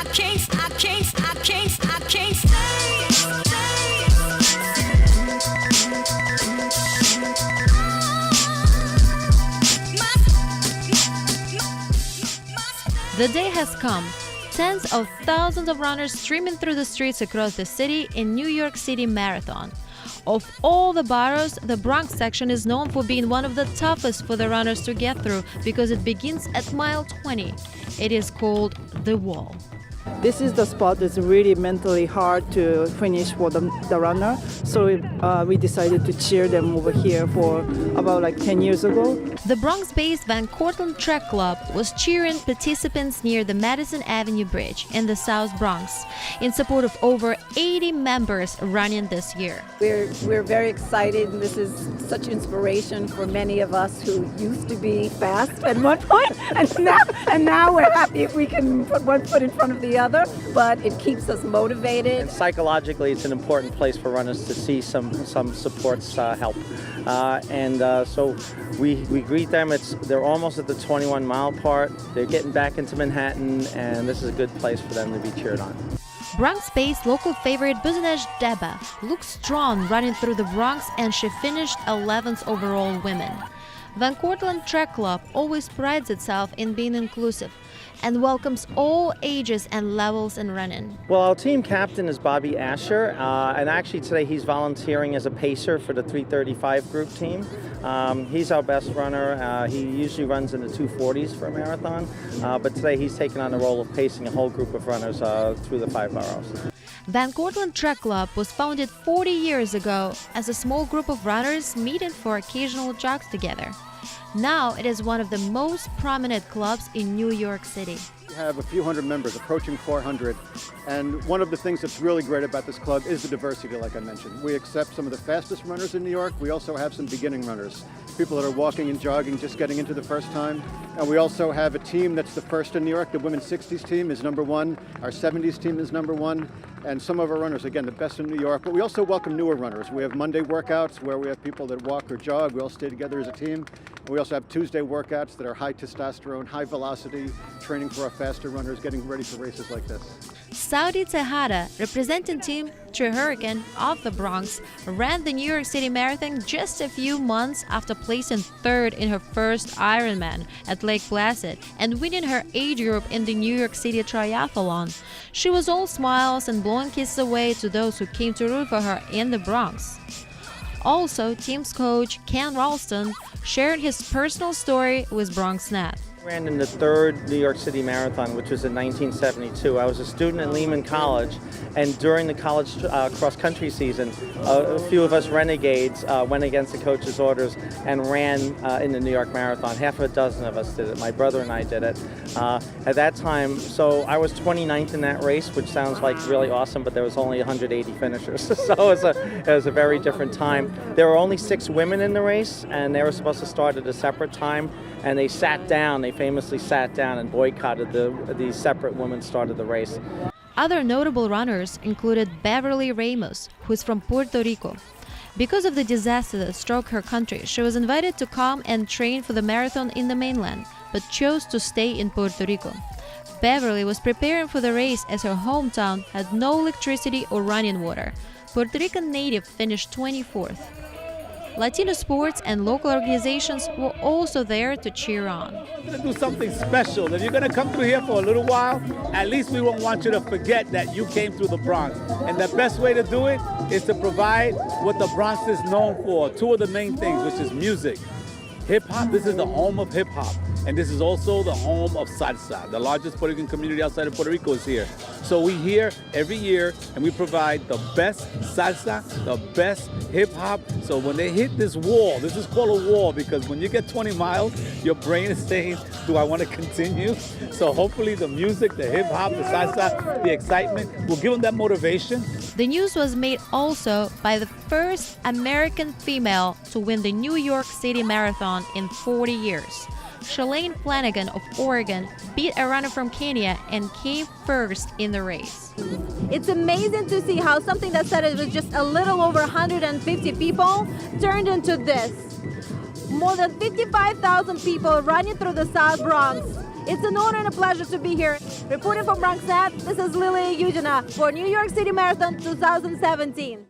The day has come. Tens of thousands of runners streaming through the streets across the city in New York City Marathon. Of all the boroughs, the Bronx section is known for being one of the toughest for the runners to get through because it begins at mile 20. It is called the Wall. This is the spot that's really mentally hard to finish for the runner. So we decided to cheer them over here for about 10 years ago. The Bronx-based Van Cortlandt Track Club was cheering participants near the Madison Avenue Bridge in the South Bronx in support of over 80 members running this year. We're very excited, and this is such inspiration for many of us who used to be fast at one point, and now we're happy if we can put one foot in front of the other, but it keeps us motivated. And psychologically, it's an important place for runners to see some supports help. So we greet them. They're almost at the 21-mile part. They're getting back into Manhattan, and this is a good place for them to be cheered on. Bronx-based local favorite Buzunesh Deba looks strong running through the Bronx, and she finished 11th overall women. Van Cortlandt Track Club always prides itself in being inclusive and welcomes all ages and levels in running. Well, our team captain is Bobby Asher, and actually today he's volunteering as a pacer for the 3:35 group team. He's our best runner. He usually runs in the 2:40s for a marathon, but today he's taken on the role of pacing a whole group of runners through the 5 boroughs. Van Cortlandt Track Club was founded 40 years ago as a small group of runners meeting for occasional jogs together. Now it is one of the most prominent clubs in New York City. We have a few hundred members, approaching 400, and one of the things that's really great about this club is the diversity, like I mentioned. We accept some of the fastest runners in New York. We also have some beginning runners, people that are walking and jogging, just getting into the first time. And we also have a team that's the first in New York. The women's 60s team is #1. Our 70s team is #1. And some of our runners, again, the best in New York. But we also welcome newer runners. We have Monday workouts where we have people that walk or jog. We all stay together as a team. And we also have Tuesday workouts that are high testosterone, high velocity, training for our faster runners, getting ready for races like this. Saudy Tejada, representing Team Hurricane of the Bronx, ran the New York City Marathon just a few months after placing 3rd in her first Ironman at Lake Placid and winning her age group in the New York City Triathlon. She was all smiles and blowing kisses away to those who came to root for her in the Bronx. Also, team's coach Ken Rolston shared his personal story with BronxNet. I ran in the 3rd New York City Marathon, which was in 1972. I was a student at Lehman College, and during the college cross-country season, a few of us renegades went against the coach's orders and ran in the New York Marathon. Half a dozen of us did it. My brother and I did it. At that time, so I was 29th in that race, which sounds like really awesome, but there was only 180 finishers. So it was a very different time. There were only 6 women in the race, and they were supposed to start at a separate time, and they sat down. They famously sat down and boycotted the separate women started the race. Other notable runners included Beverly Ramos, who is from Puerto Rico. Because of the disaster that struck her country, she was invited to come and train for the marathon in the mainland, but chose to stay in Puerto Rico. Beverly was preparing for the race as her hometown had no electricity or running water. Puerto Rican native finished 24th. Latino sports and local organizations were also there to cheer on. We're going to do something special. If you're going to come through here for a little while, at least we won't want you to forget that you came through the Bronx. And the best way to do it is to provide what the Bronx is known for, 2 of the main things, which is music. Hip-hop, this is the home of hip-hop. And this is also the home of salsa. The largest Puerto Rican community outside of Puerto Rico is here. So we here every year, and we provide the best salsa, the best hip-hop. So when they hit this wall, this is called a wall because when you get 20 miles, your brain is saying, do I want to continue? So hopefully the music, the hip-hop, the salsa, the excitement will give them that motivation. The news was made also by the first American female to win the New York City Marathon in 40 years. Shalane Flanagan of Oregon beat a runner from Kenya and came first in the race. It's amazing to see how something that started with just a little over 150 people turned into this. More than 55,000 people running through the South Bronx. It's an honor and a pleasure to be here. Reporting from Bronx, this is Lily Eugenia for New York City Marathon 2017.